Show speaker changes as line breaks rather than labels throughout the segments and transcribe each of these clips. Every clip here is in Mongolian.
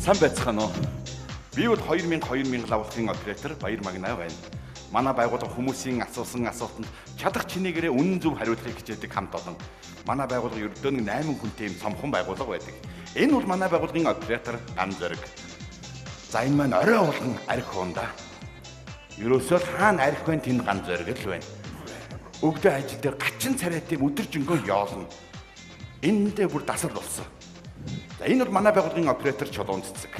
Сайн байцгаана уу? Би бол 2000 лавлын оператор Баяр Магнаа байна. Манай байгууллага хүмүүсийн асуусан асуултанд чадах чинээгээрээ үнэн зөв хариулахыг хичээдэг хамт олон. Манай байгууллага ердөө нэг 8 хүнтэй юм цомхон байгууллага байдаг. Энэ бол манай байгууллагын оператор Ган Зориг. За энэ маань орой болгон арх уунда. Ерөөсөө хаана арх байна тэнд Ган Зориг л байна. Өгдөө ажил дээр гачин царайтай өдөржингөө яолно. Эндээ бүр дасал болсон. За энэ бол манай байгууллагын оператор Чулуун цэцэг.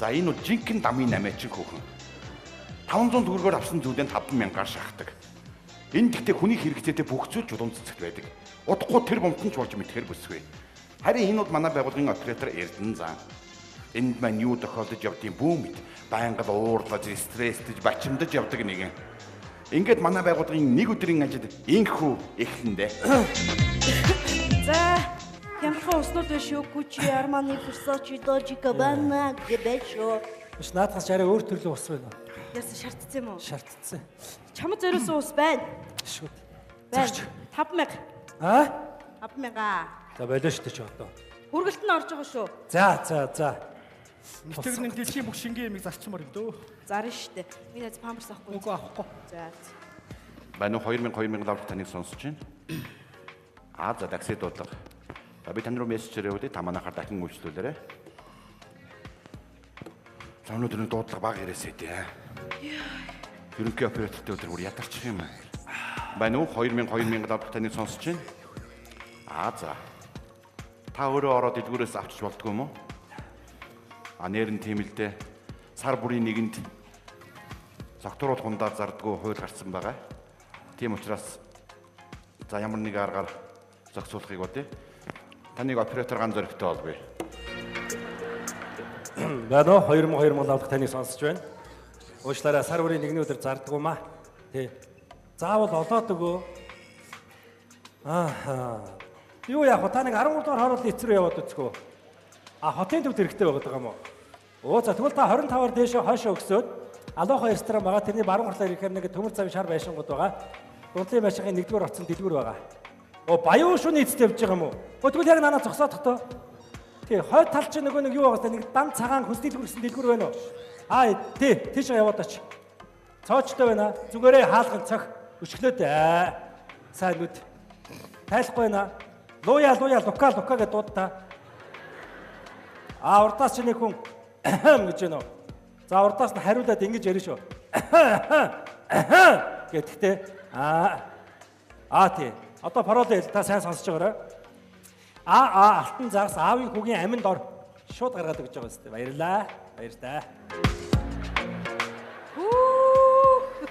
За энэ бол жинхэнэ дамын намайчин хүүхэн. 500 төгрөгөөр авсан зүйлээ 5,000-аар шахдаг. Энэ гэхдээ хүний хэрэгцээтэй бүх зүйл Чулуун цэцэгт байдаг. Удахгүй тэр бомтон ч болж мэдхээр бүсгүй. Харин энэ бол манай байгууллагын оператор Эрдэнэ зан. Энд маань юу тохиолдож явдгийг бүү мэд. Байнга уурлаж, стресстэж, бачимдаж явдаг нэгэн. Ингээд манай байгууллагын нэг өдрийн ажил инхүү эхлэндэ.
За, хямдхан уснууд биш үү? Гуччи, Армани, Versace, Dolce & Gabbana гэбэшөө.
Биш наадхаас арай өөр төрлийн ус байна.
Яасан шаардсан юм уу?
Шаардсан.
Чамд зориулсан ус байна.
Шүүд.
Байна. 5,000.
Аа?
5,000.
За болоо шүү дээ чи одоо.
Хүргэлт нь орж байгаа шүү.
За.
Нэгтгэрний дэлхийн бүх шингийн ямиг зарчмаар юм дөө.
Зарна штэ. Би найз памперс авахгүй.
Үгүй авахгүй.
За.
Байна уу 2000 лавт таныг сонсож байна. За такси дуудлага. За би тань руу мессежээр явуулъя. Та манайхаар дахин үйлчлүүлээрэй. За өнөөдөр дуудлага бага ирээсэй дээ. Ерөнхий оператортэй өдөр бүр ядарчих юм аа. Байна уу 2000 лавт таныг сонсож байна. За. Та өөрөө ороод дэлгүүрээс авчиж болдгоо юм уу? Нэр нь тийм л дээ. Сар бүрийн нэгэнд согтууруулах хундаар зардггүй хууль гарсан байгаа. Тийм учраас за ямар нэг аргаар зохицуулахыг бодъё. Таныг оператор Ган Зоригтой олбоё.
Байна уу 2000 лавлах таныг сонсож байна. Уучлаарай сар бүрийн нэгний өдөр зарддаг юм аа. Тий. Заавал олоод өгөө. Юу яах вэ? Та нэг 13 дугаар хоороолын эцрүү яваад үзкөө. Хотын төвд хэрэгтэй байгаа юм уу? За тэгвэл та 25-аар дээшээ хойшоо өгсөөд Алоха ресторан байгаа. Тэрний баруун гарлаар ирэхээр нэг төмөр завын шар байшингууд байгаа. Дундлын машины 1-р оцсон дэлгүүр байгаа. Баян шүний эцэст явж байгаа юм уу? Тэгвэл яг нанаа зогсоодох тоо. Тий, хойд тал чинь нөгөө нэг юу байгаа вэ? Нэг дан цагаан хүс дэлгүүр гэсэн дэлгүүр байна уу? Тий, тийш яваад оч. Цоочтой байна. Зүгээрээ хаалган цох өчглөөд сайн нүд. Тайлахгүй байна. Луя лука гэж дууд та. Урдаас ч нэг хүн гэж байна уу? За урдаас нь хариулаад ингэж ярина шүү. Гэхдээ тий. Одоо паролыг та сайн сонсож байгаарай. Алтан загас аавын хүүгийн аминд ор шууд гаргаад өгч байгаа юм. Баярлаа. Баяртай.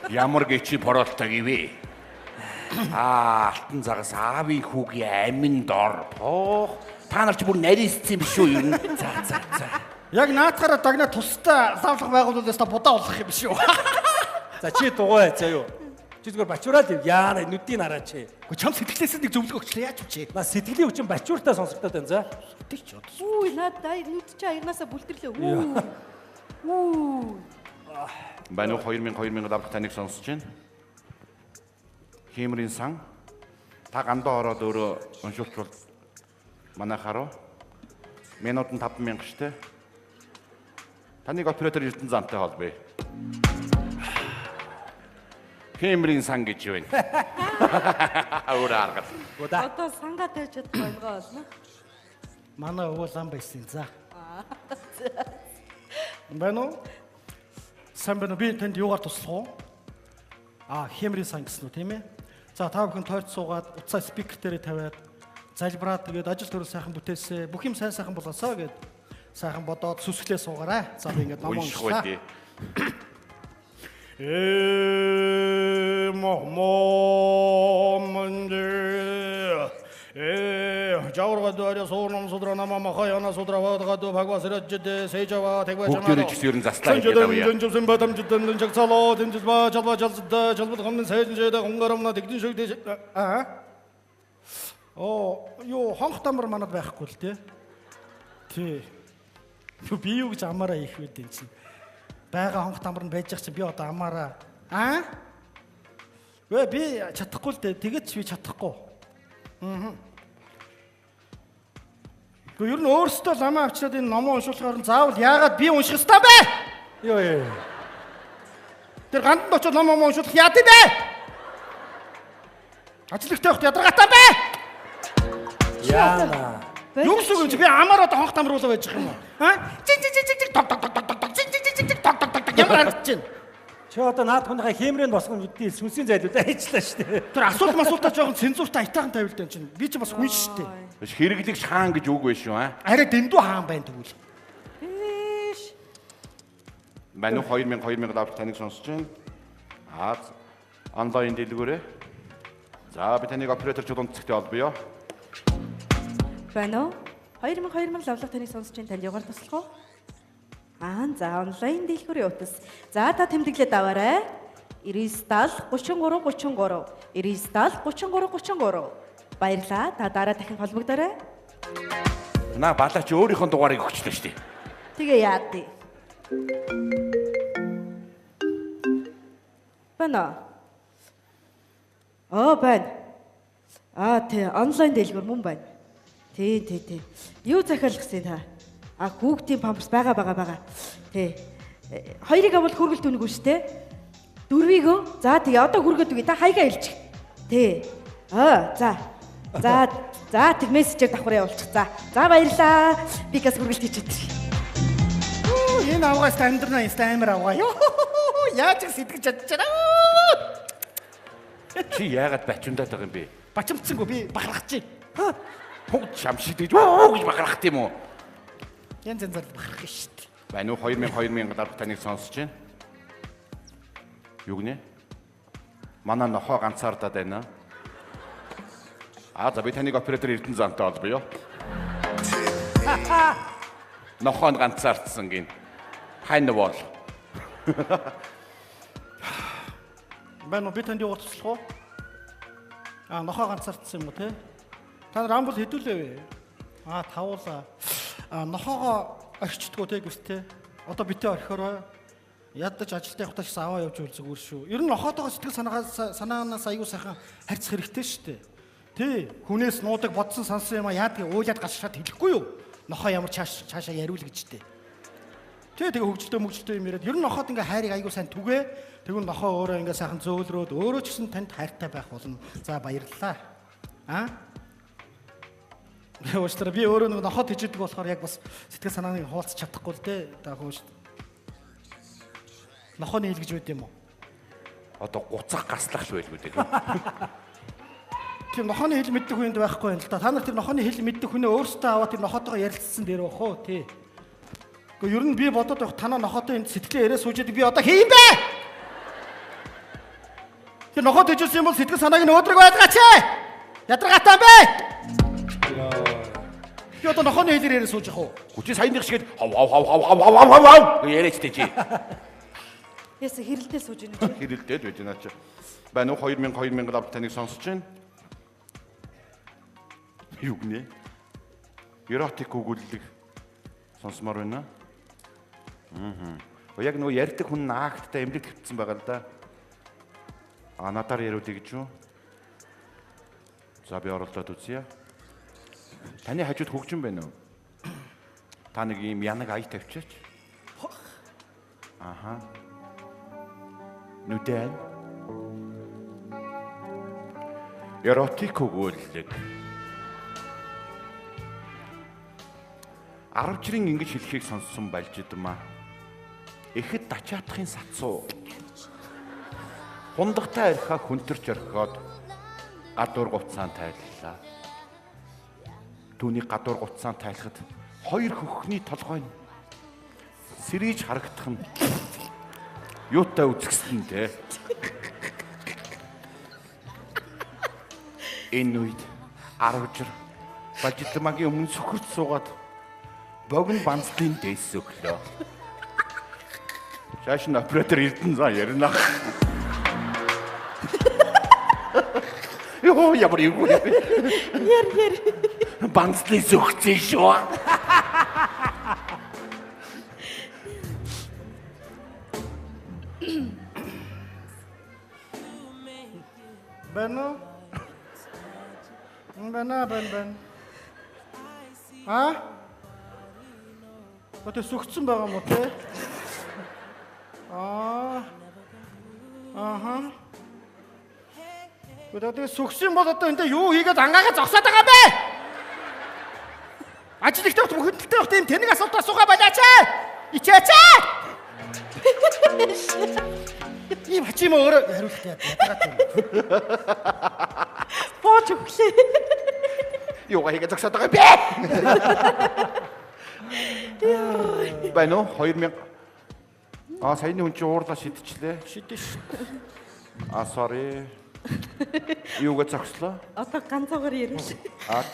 Ямар гэчи паролтой гэвэ? Алтан загас аавын хүүгийн аминд ор. Та нар ч бүр нарийнссан юм шүү юу? За.
Яг наатахаараа дагна тустай лавлах байгууллагаас та будаа болох юм шүү.
За чи дугуй заяа юу? Чи зүгээр бачуураад яана нүдийг хараач.
Гэхдээ чам сэтгэлээсээ нэг зөвлөгөө өгчлээ яаж вчээ.
Сэтгэлийн хүчин бачууртаа сонсогдоод байна за.
Тэг ч одоо.
Надаа нүд чи аягнаасаа бүлтэрлээ.
Байна уу 2000 лавт таныг сонсож байна. Химрийн сан. Та гандаа ороод өөрөө уншуулч бол манайхаараа минут нь 5,000 штэ. Таныг оператор Эрдэнэ зантай холбоё. Химрийн сан гэж байна. Урааргал.
Одоо сангаа тавьж чадах болгоо болно.
Манай өвөө лам байсан за. Байна уу? Сайн байна уу? Би танд юугаар туслах уу? Хемрийн сан гэсэн үү тийм ээ? За та бүхэн тойрч суугаад утсаа спикер дээр тавиад залбираад тэгээд ажил төрөл сайхан бүтээсээ бүх юм сайхан болоосаа гэд сайхан бодоод сүсглээ суугаарай. За би ингээд ном уншлаа. Жавргадуаря суурном судрана мамахаяна судравадгаду бхагвасраджде сейжава тэгвачана.
Бүгдээрээ ч ерэн заслаа гэдэг юм.
Жинжсэн бадамждэн жагцалоо дэмжба жалба жалсда жалбад хамны сайжнжэдэ хунгарамна тэгдэн шүгдэ. Юу хонх тамар манад байхгүй л тий. Би юу гэж амаараа их үд энэ чинь. Бага хонх тамар нь байж чинь би одоо амаараа. Би чадахгүй л тэгээд ч би чадахгүй. Гэхдээ ер нь өөрсдөө ламаа авчираад энэ номоо уншуулахаар нь заавал яагаад би унших ёстой бэ?
Йоо.
Тэр ганданд очоод номоо уншуулах яа тийм бэ? Ажлагтай явахд ядаргаатай бэ?
Яана.
Юу гэсэн үг би амаараа хонх тамруулаа байж байгаа юм уу? Аа? Жиг тог тог тог тог тог жиг тог тог тог ямар харагдаж байна?
Чи одоо наад хүнийхээ хэмрээнд босгоно гэдгийг сүнсийн зайлууд ажиллаа шүү дээ.
Тэр асуултаа жоохон цензуртай айтаахан тавил дээ чинь. Би ч бас хүн шүү дээ.
Хэрэглэгч хаан гэж үг биш үү?
Арай дэндүү хаан байна тэгвэл.
Биш.
Манай 2000 давж таныг сонсож байна. Онлайн дэлгүүрээ. За би таныг оператор чулуун цэгтэй олбоё.
Байна уу? 2000 лавлах таныг сонсож байна. Танд яваар туслах уу? За онлайн дэлгүүрийн утас. За та тэмдэглээд аваарай. 97 33 33 97 33 33. Баярлалаа. Та дараа дахин холбогдорой.
Наа балаач өөрийнхөө дугаарыг өгчлөө шүү дээ.
Тэгээ яа тий. Байна. Байна. Тий, онлайн дэлгүүр мөн байна. Тий. Юу захиалах гэсэн та? Хүүхдийн памперс байгаа. Тий. Хоёрыг авал хүргэлт үнэгүй шүү дээ. Дөрвийг. За тэгээ одоо хүргээд үгүй та хаягаа илчих. Тий. За тэг мессежээр давхар явуулчих. За баярлаа. Би газ хүргэлт хийчихэж байна.
Энэ авгаас амьдрна амар авгаа. Яаж их сэтгэж чадчихна.
Чи яагаад бачундаад байгаа юм бэ?
Бачимцсангүй би бахархаж байна.
Хог шамшиг гэж гэж бахархт юм уу?
Янз янзаар бахархах шүү дээ.
Байна уу 2000 давж таныг сонсож байна. Юу гинэ? Манай нохоо ганцаардаад байна. За би таныг оператор Эрдэнэ зантай олбоё. Нохоо ганцаардсан гин. Хань бол.
Байна уу би танд юу туслах уу? Нохоо ганцаардсан юм уу те? Та нар амбул хэдүүлээ вэ? Тавуулаа. Нохоогоо орчдгоо те гэвч одоо битээ орхиорой. Ядаж ажилдаа явахдаа ч аваа явж үл зүгээр шүү. Ер нь нохоотойгоо сэтгэл санаанаас аюу сайхан харьцах хэрэгтэй шүү дээ. Тий, хүнээс нуудаг бодсон сансан юм яадаг уулаад гашраад хэлэхгүй юу? Нохоо ямар цаашаа яриул гэж дээ. Тэгээ хөвгөлтэй юм яриад ер нь нохоод ингээ хайрыг аюу сайн түгээ. Тэгвэл нохоо өөрөө ингээ сайхан зөөлрөөд өөрөө ч гэсэн танд хайртай байх болно. За баярлалаа. Яавчтар би өөрөө нэг нохоод хийдэг болохоор яг бас сэтгэл санааны хуваалцах чадахгүй л дээ. Хөөш. Нохооны хэл гэж байд юм уу?
Одоо гуцах гаслах л байлгүй дээ.
Тэр нохооны хэл мэддэг хүнд байхгүй юм л да. Та нар тэр нохооны хэл мэддэг хүнээ өөрсдөө аваад тэр нохоотойгоо ярилцсан дээр бах уу тий. Гэхдээ ер нь би бодоод байх танаа нохоотой энд сэтгэлээ яриа суужээд би одоо хийм бэ? Тэр нохоод хийжсэн юм бол сэтгэл санааг нь өөдрөг байлгаач ээ. Ядаргаатай бэ? Би одоо нохооны хэлээр яриа сууж явах уу?
Хүчээ саяных шиг хав яриачтэй чи.
Яса хэрэлдээ сууж байна чи.
Хэрэлдээд байж байна чи. Байна уу 2000 давж таныг сонсож байна. Юу гинэ? Эротик өгүүлэг сонсомоор байна. Яг нөгөө ярьдаг хүн наагттай эмнэлэг хэвтсэн байгаа л да. Надаар яриулъя гэж юу? За би оролдоод үзье. Таны хажууд хөгжин байна уу? Та нэг юм янаг ая тавьчаач. Нүдэн. Эротик өгүүлэг. 10 жирийн ингэж хэлхийг сонссон байлжидмаа. Ихэд дачаатхын сацуу. Хундагтай архиа хүнтэрч орхиод гадуур гуцаан тайллаа. Түүний гадуур гуцаан тайлахад хоёр хөхний толгой нь сэрийж харагдах нь юутай үзэсгэлэн те. Энэ үед 10 жир Бажидмагийн өмнө сөхөрт суугаад богино банцлын дээс өглөө. Шааш нь оператор Эрдэнэ зан ярина. Йоо ямар юу вэ?
Яр.
Банцлын сөхцөө шүү.
Бано. Бана. Өтө сүгцэн байгаа мó те? Өтө сүгсэн бол одоо энэ юу хийгээд ангаагаа зогсоод байгаа бэ? Ажил ихтэй бүхэлдэлтэй багт юм тэнэг асуулт асуугаа болооч. Ичээч. Ийм хачим өөрөө хариулт яагаад юм.
Бооч өглөө.
Юугаа хийгээд зогсоод байгаа бэ? Байна уу? 2000. Саяны хүн чи уурлаа шидчихлээ.
Шидэж.
Sorry. Юугаа зогслоо?
Одоо ганцаагаар ирвэ.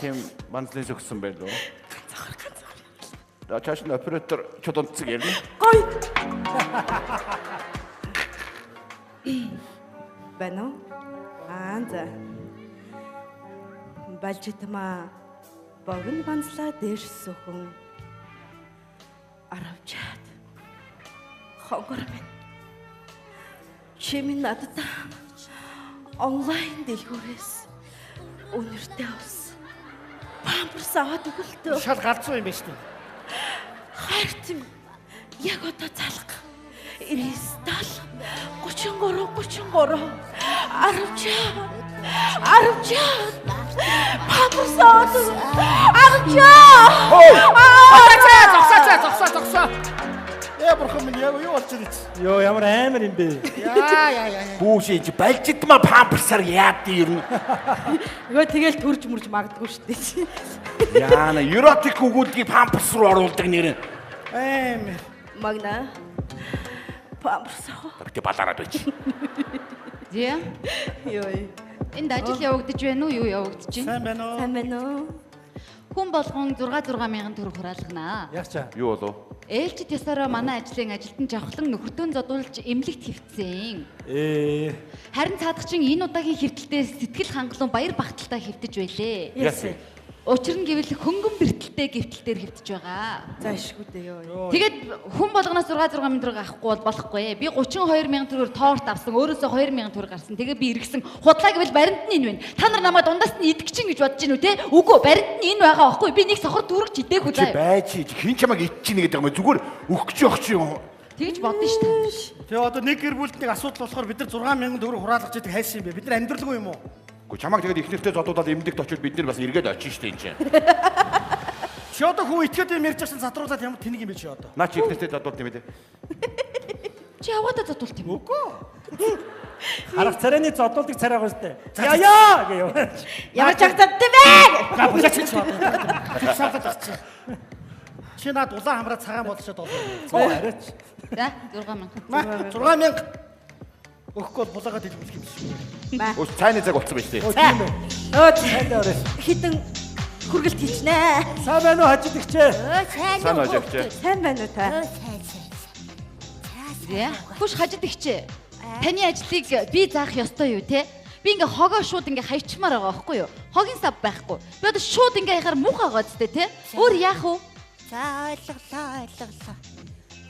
Тийм манзлын зогссон байл уу? Чааш нь оператор чод онцгой ярина.
Гой. Байна уу? За. Балжитма богино банзлаа дээш сөхөн аравчаад хонгор минь чимэн надад онлайн дэлгүүрээс өнөртэй ус памперс аваад өгөлтөө
Шал галзуу юм байна шүү дээ.
хайрт яг одоо залах 97 33 арвчаа памперс аваад
Зогсоо. Бурхан минь яг юу болж байна?
Йоо ямар амар юм бэ?
Яа.
Хүүшиж балжидма памперсаар яад юм.
Нөгөө тэгэл төрж мөрж магадгүй шүү дээ.
Яана эротик өгүүлгийг памперс руу оруулдаг нэр.
Амар.
Магна памперс.
Тэгтээ балаараад байж.
Зэ.
Йоо.
Энд ажил явагдаж байна уу? Юу явагдаж байна?
Сайн байна уу?
Сайн байна уу?
Хүн болгон 6 мянган төгрөг хураалгана.
Яачаа.
Юу болов?
Ээлжид ёсороо манай ажлын ажилтан жавхлан нөхөртөө зодуулж эмнэлэгт хэвтсэн. Харин цаадагчин энэ удаагийн хэвтэлтээс сэтгэл хангалуун баяр багталтаа хэвтэж байлээ.
Яасан.
Учир нь гэвэл хөнгөн бэртэлтэй гэвтэлтээр хэвтэж байгаа.
За ишгүй дээ ёо.
Тэгээд хүн болгоноос 6 мянган төгрөг авахгүй бол болохгүй. Би 32 мянган төгрөгөөр торт авсан. Өөрөөсөө 2 мянган төгрөг гарсан. Тэгээд би эргэсэн. Худлаа гэвэл баримт нь энэ байна. Та нар намайг дундаас нь идэх чинь гэж бодож гинүү те? Үгүй баримт нь энэ байгаа байхгүй. Би нэг сохор дүүргч идээгүй
Чи
заа.
байж хин чамайг идчихнэ гэдэг юм зүгээр өгч явах чи юм.
Тэгж бодно шүү дээ.
Тэгээ одоо нэг гэр бүлд нэг асуудал болохоор бид нар 6 мянган төгрөг хураалгаж яадаг хайсан юм бэ? Бид нар амьдралгүй юм уу?
Гэхдээ чамайг тэгээд их нэртэй зодуулаад эмнэлэгт очиод бид нар бас эргээд очих штэ энэ чинь.
Чи одоо хүн итгэдэг юм ярьж байсан задруулаад ямар тэнэг юм бэ чи одоо?
Наа чи их нэртэй зодуулт юм дээ.
Чи яваадаа зодуулт юм уу?
Үгүй.
Харах царайны зодуулдаг царай байгаа штэ. Яа гэё.
Ямар чагтадтай бэ?
За буяач чи одоо. Чи шаардаад байгаа чи. Чи наад улаан хамраа цагаан болчиход
Цоо арайч.
За 6 мянган.
6 мянга өгөхгүй бол булаагаад хэлбэл юм шиг.
Ус цайны цаг болсон байж тээ.
Тийм ээ. Хайдаа орой.
Хитэн хүргэлт хийчнэ.
Сайн байна уу хажидагчээ?
Сайн ажигч.
Сайн байна уу та?
Зэ. Хүш хажид ихчээ. Таны ажлыг би заах ёстой юу те? Би ингээ хогоо шууд ингээ хайчмаар байгаа байхгүй юу? Хогийн сав байхгүй. Би одоо шууд ингээ яхаар муухай байгаа зү те? Өөр яах вэ?
За ойлголоо.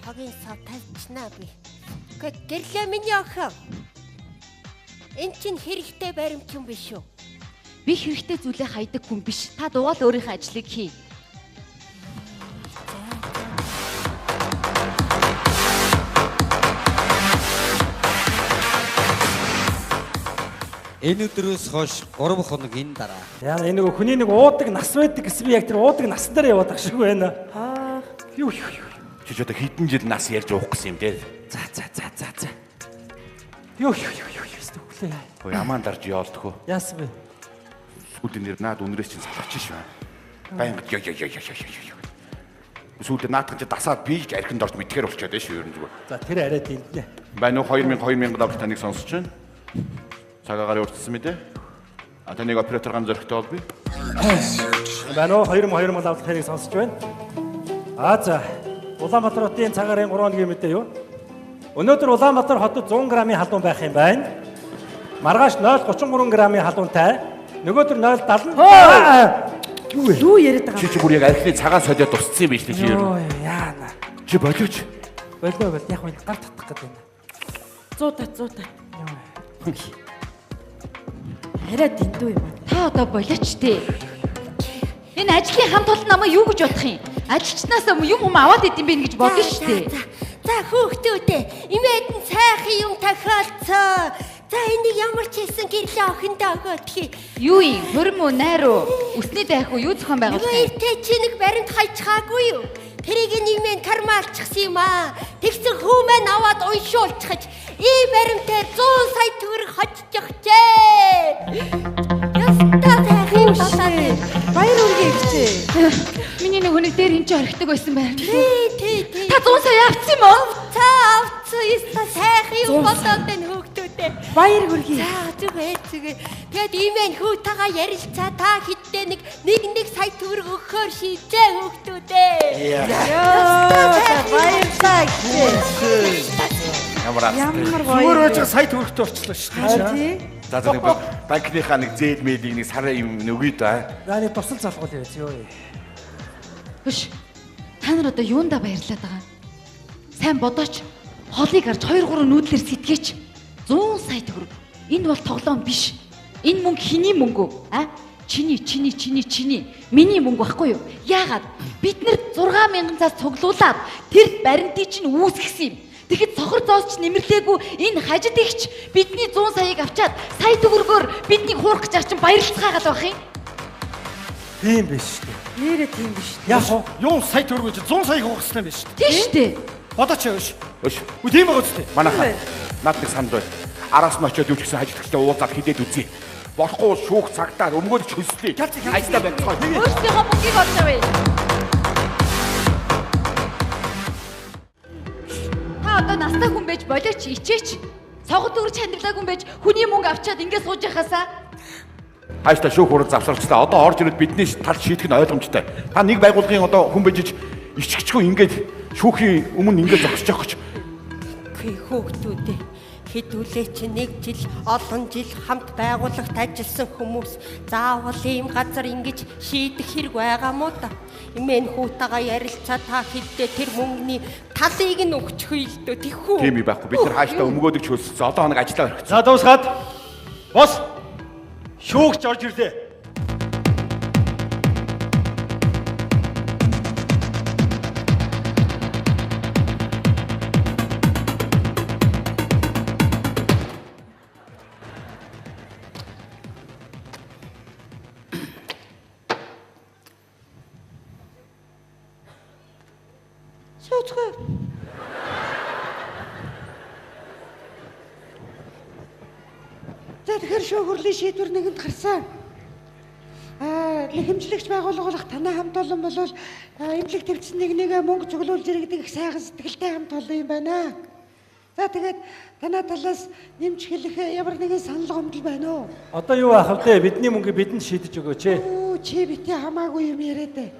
Хогийн сав тавьчихнаа би. Гэрлээ миний охин. Энд чинь хэрэгтэй баримт юм биш үү?
Би хэрэгтэй зүйлээ хайдаг хүн биш. Та дугаал өөрийнхөө ажлыг хий.
Энэ өдрөөс хойш 3 хоног энэ дараа.
Яа энэ нэг хүний нэг уудаг нас байдаг гэсэн би яг тэр уудаг нас дээр яваад ах шиг байна. Юу.
Чи ч одоо хэдэн жил нас ярьж уух гэсэн юм дээ.
За. Юу. Өглөө.
Хөө ямаан дарж яолдохоо.
Яасан бэ?
Сүүлд нэр наад үнрээс чинь салгач шүү. Баян ёо. Сүүлд наадхан чи дасаад би ч архинд орж мэдхээр болчиход байна шүү ер нь зүгээр.
За тэр арайд энд нэ.
Байна уу 2000 давж таныг сонсож байна. Цагаагаар урдсан мэдээ. Таныг оператор ган зөрөгтэй бол би.
Байна уу 2000 авалт таныг сонсож байна. За. Улаанбаатар хотын цагаарын 3 хоногийн мэдээ юу? Өнөөдөр Улаанбаатар хотод 100 грамын халуун байх юм байна. Маргааш 0.33 грамын халуунтай. Нөгөөдөр 0.70. Юу вэ?
Юу яриад байгаа
Чи бүр яг архины цагаан солиод тусцсан юм биш үү чи ер нь.
Яана.
Чи болооч.
Болоо яг гар татах гэдэг байна.
100 та. Хараа дэндүү юм байна.
Та одоо болооч тээ. Энэ ажлын хамт олон намайг юу гэж бодох юм? Ажилчнаас юм аваад идэм бэ гэж бодно шүү дээ.
За хүүхдүүдээ имээд нь сайхан юм тохиолцоо. За энийг ямар ч хэлсэн гэрлээ охиндоо өгөөдхий.
Юу юм? Хөрм үү, найр уу? Үсний дайх уу? Юу зохион байгуулах юм?
Тэ чи нэг баримт хайчхаагүй юу? Тэрийг нэмэн кармаалчихсан юм аа. Тэгсэн хүмэн аваад уншуулчихаж ийм баримтаар 100 сая төгрөг хоччихжээ. Ястаа сайхан болоо.
Баяр үргээ ихчээ.
Миний нэг хүнийг дээр энэ ч орхидог байсан байна.
Тий.
Та 100 сая авсан юм уу?
Авцсан ястаа сайхан юм болоод байна хүүхдүүдээ.
Баяр үргээ.
За зүгээр. Тэгэд имэн хүүтаага ярилцаа та хиттэй нэг сая төгрөг өгөхөөр шийджээ хүүхдүүдээ.
Баярлалаа ихчээ.
Ямар
Ямар
Зүгээр
баяр.
байж сая төгрөгтэй болчихлоо шүү дээ.
Тий.
За нэг банкныхаа нэг зээл мэйлийг нэг сараа юм нөгөөд аа.
За нэг тусал залгуул яваач ёо.
Хөш. Та нар одоо юунда баярлаад байгаа юм? Сайн бодооч. Холыг арж 2-3 нүүдлэр сэтгээч. 100 сая төгрөг. Энд бол тоглоом биш. Энэ мөнгө хиний мөнгө үү? А? Чиний. Миний мөнгө байхгүй юу? Яагаад? Бид нэр 6,000 цаас цуглуулад тэр баримтыг чинь үүсгэсэн юм. Тэгэхэд цохор зоосч нэмэрлээгүй энэ хажид ихч бидний 100 саяыг авчаад сая төгрөгөөр биднийг хуурах гэж байгаа чинь баярлцгаагаад байх юм.
Тийм биш шүү дээ.
Нэрээ тийм биш.
Яг уу.
Юу сая төгрөг гэж 100 саяг өгөх хэрэгтэй биш.
Тийм шүү дээ.
Бодооч яаш.
Өш.
Үгүй тийм байгаа үстэй.
Манайхаа над нэг санд байна. Араас нь очиод юу ч гэсэн хажилттай уулзаад хидээд үзье. Болохгүй шүүх цагтаа өмгөөлж хөлслээ. Хайстаа байцгаа.
Өөрсдийнхөө мөнгийг олж авъя. Та одоо настай хүн байж болооч ичээч. Цогт өрч хандлагаа хүн байж хүний мөнгө авчаад ингэ сууж яхасаа.
Хайстаа шүүх хурд завсарчлаа. Одоо орж ирээд бидний тал шийдэх нь ойлгомжтой. Та нэг байгууллагын одоо хүн байж иччихгүй ингээд шүүхийн өмнө ингээд зогсож явах гэж.
Хий хүүхдүүдээ хэдүүлээ чи нэг жил олон жил хамт байгууллагт ажилласан хүмүүс заавал ийм газар ингэж шийдэх хэрэг байгаа мó та. Имэн хүүтаага ярилцаа та хэддээ тэр мөнгөний талыг нь өгчихөө л дөө тэхүү.
Тийм байхгүй. Бид нар хааштай өмгөөдөг ч хөлссөн. Одоо хоног ажиллаа орхисон.
За дуусгаад. Бос. Шүүгч орж ирлээ.
Шүүцгээ. За тэгэхээр шүүхөрлийн шийдвэр нэгэнд гарсан. Хэмжлэгч байгууллагах танай хамт олон бол эмнэлэг төвчсөн нэг мөнгө цуглуулж иргэдэг их сайхан сэтгэлтэй хамт олон юм байна. За тэгээд танай талаас нэмж хэлэх ямар нэгэн санал гомдол байна уу?
Одоо юу аах вэ? Бидний мөнгө бидэнд шийдэж өгөөч ээ.
Оо чи бити хамаагүй юм яриад ээ.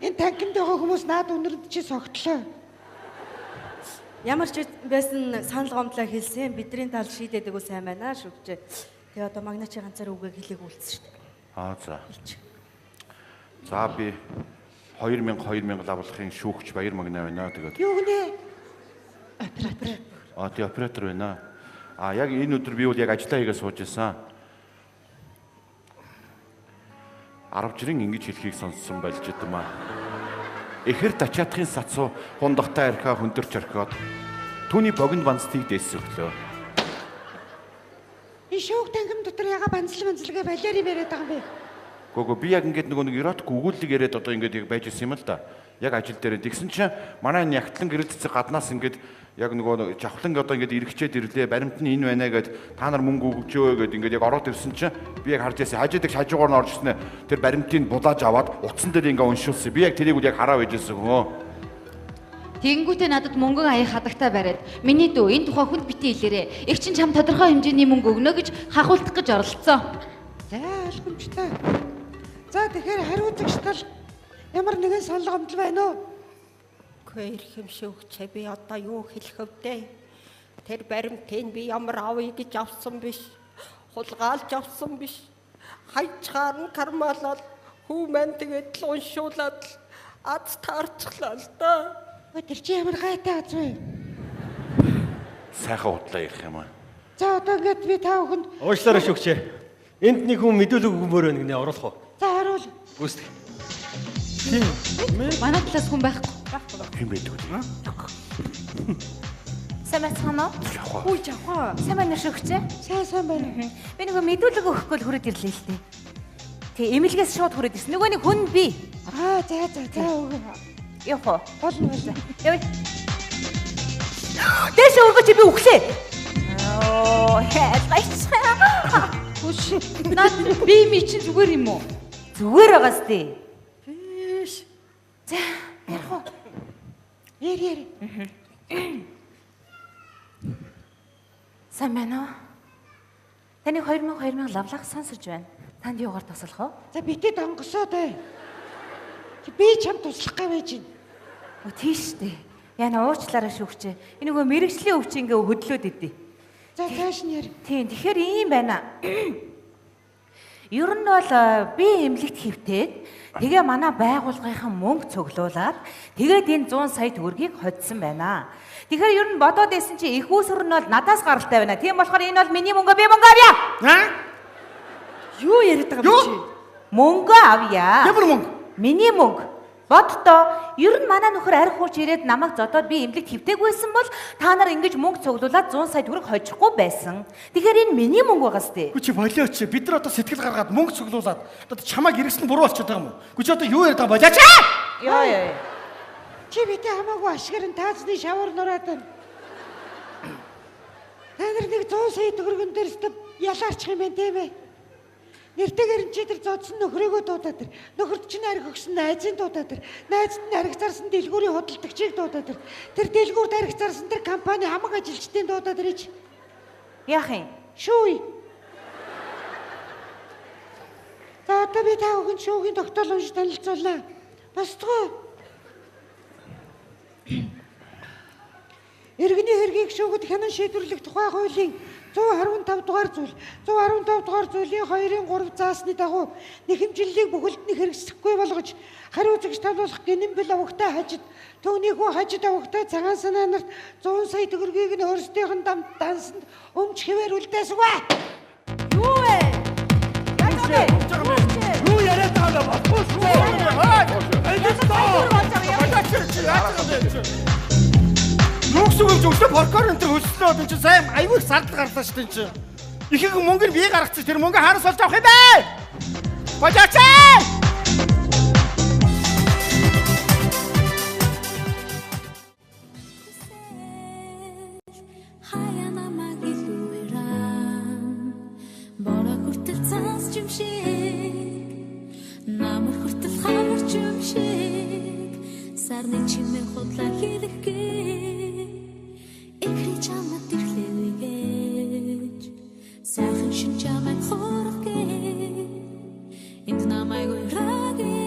Энэ танкимд байгаа хүмүүс наад өнөрд чи согтлоо. Ямар ч байсан санал гомдлоо хэлсэн. Бидний тал шийдээд өгөө сайн байна шүгчээ. Тэгээ одоо магначи ганцаар үгийг хэлээг үлдсэн шүү дээ.
За. За би 2000 авлахын шүүгч Баяр Магна байна. Тэгээд
Юу гэнэ?
тий оператор байна. Яг энэ өдөр би бол яг ажиллаа хийгээ сууж байсан. 10 жирийн ингэж хэлхийг сонссон болж идэм аа. Эхэр тачаатхын сацуу хундахтай архиа хөндөрч орхиод түүний богино банцтыг дээсс өглөө.
Энэ шүүх тангим дотор яга банцлага балиар юм яриад байгаа юм бэ?
Гүг би яг ингэж нэг эротик өгүүлэг яриад одоо ингэж яг байж ирсэн юм л да. Яг ажил дээр тэгсэн чинь манай ягтлан гэрэл цэцэг гаднаас ингэж яг нөгөө жавхлан одоо ингэж ирэхчээд ирлээ. Баримт нь энэ байна гэд та нар мөнгө өгчөө гэд ингэж яг ороод ирсэн чинь би яг харж байсан. Хажууд их хажуугаар нь орж ирсэн. Тэр баримтыг булааж аваад утсан дээр ингэ уншуулсан. Би яг тэрийг яг хараа байжсэн хөө.
Тэгэнгүүтээ надад мөнгөн аяа хадагтай бариад миний дүү энэ тухай хүнд битээ хэлээрээ. Их чинь чам тодорхой хэмжээний мөнгө өгнө гэж хахуулдах гэж оролцсон.
За ойлгомжтой. За тэгэхээр хариуцагч тал ямар нэгэн санал гомдол байна уу?
Хөөе ирэхэм шүүгчээ би одоо юу хэлэх вэ? Тэр баримтыг би ямар авъя гэж авсан биш. Хулгайлж авсан биш. Хайчгаар нь кармалал хүмэн тэгээд л уншуулаад аз таарчлаа л да.
Тэр чи ямар гайтай аз вэ?
Сайхан удлаа ярих юм аа.
За одоо ингээд би та бүхэнд
Уучлаарай шүүгчээ. Энд нэг хүн мэдүүлэг өгмөр байна гинэ оруулах уу?
за харуул.
Гүйцэтгэх.
Тийм.
Манай талаас хүн байхгүй.
Хэн байдаг вэ?
Сайн байцгаана уу?
Үгүй жавхаа.
Сайн байна уу шүгчээ?
Сайн байна.
Би нөгөө мэдүүлэг өгөхгүй л хүрээд ирлээ л дээ. Тэг эмэлгээс шууд хүрээд ирсэн. Нөгөө нэг хүн би.
Аа за өгөө.
Явах уу?
Болно.
Явъя. Дэш өргөч би өглөө. Оо, хэлгайч.
Хүш. Наад би ми чинь зүгээр юм уу?
Зүгээр байгаас дээ.
Биш.
За, ярих уу?
Яри.
Сайн байна уу? Таны 2000 лавлах сонсож байна. Танд юугаар туслах вэ?
За битээ донгосоо дээ. Би чам туслах гэж байна.
Оо тийш дээ. Яна уучлаарай шүгчээ. Энэ нөгөө мэрэгжлийн өвч ингээ хөдлөөд идэв.
За цааш нь яри.
Тийм, тэгэхээр ийм байна. Ер нь бол би эмнэлэгт хэвтээд тэгээ манай байгууллагынхан мөнгө цуглуулад тэгээд энэ 100 сая төгрөгийг хоцсон байна. Тэгэхээр ер нь бодоод исэн чи их усүр нь бол надаас гаралтай байна. Тийм болохоор энэ бол миний мөнгө би мөнгө авъя.
Юу яриад байгаа юм чи?
Мөнгө авъя.
Ямар мөнгө?
Миний мөнгө. Боддоо ер нь манай нөхөр арх хууч ирээд намайг зодоод би эмнэлэгт хэвтээгүйсэн бол та нар ингэж мөнгө цуглуулад 100 сая төгрөг хожихгүй байсан. Тэгэхээр энэ миний мөнгө байгаас тээ.
Гү чи болиоч. Бид нар одоо сэтгэл гаргаад мөнгө цуглуулад одоо чамайг иргэсэн буруу болчиход байгаа юм уу? Гү чи одоо юу яриад байгаа болооч?
Йоо.
Чи битээ хамаагүй ашигар нь таазны шавар нураад байна. Та нар нэг 100 сая төгрөгөн дээрс ялаарчих юм байна тийм ээ. Нэртэйгээр чи тэр зодсон нөхрөөгөө дуудаад тэр. Нөхөрт чинь арх өгсөн найзын дуудаад тэр. Найзд нь арх зарсан дэлгүүрийн худалдагчийг дуудаад тэр. Тэр дэлгүүрт арх зарсан тэр компани хамаг ажилчдын дуудаад ирэж.
Яах юм?
Шүүе. За одоо би та бүхэнд шүүхийн тогтоол уншиж танилцуулнаа. Босдгоо. Иргэний хэргийг шүүхэд хянан шийдвэрлэх тухай хуулийн 115 дугаар зүйл. 115 дугаар зүйлийн 2-ын 3 заасны дагуу нэхэмжлэлийг бүхэлдэн хэрэгжихгүй болгож хариу зэгч тавлуулах гинэн бил авагтай хажид түүнийхүү хажид авагтай цагаан санаа нарт 100 сая төгрөгийг нь өөрсдийнх нь дансанд өмч хэвээр үлдээсвэ.
Юу вэ?
Юу яриад байгаа юм бэ?
Юу гэсэн юм зөвхөн фолклор энэ хөлслөө энэ чинь сайн аюул сардал гарлаа шүү дээ энэ чинь. Ихэнх мөнгө нь бие гаргацсан тэр мөнгө хаанаас олж авах юм бэ? Болооч!
Бора хүртэл цаас юм шиг намар хүртэл хамар юм шиг сарны чимээ хотлаа хийрхээ ихри чамд ирлээ гэж сайхан шин чамайг хорох гээ энд намайг үрээгээ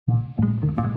Thank you.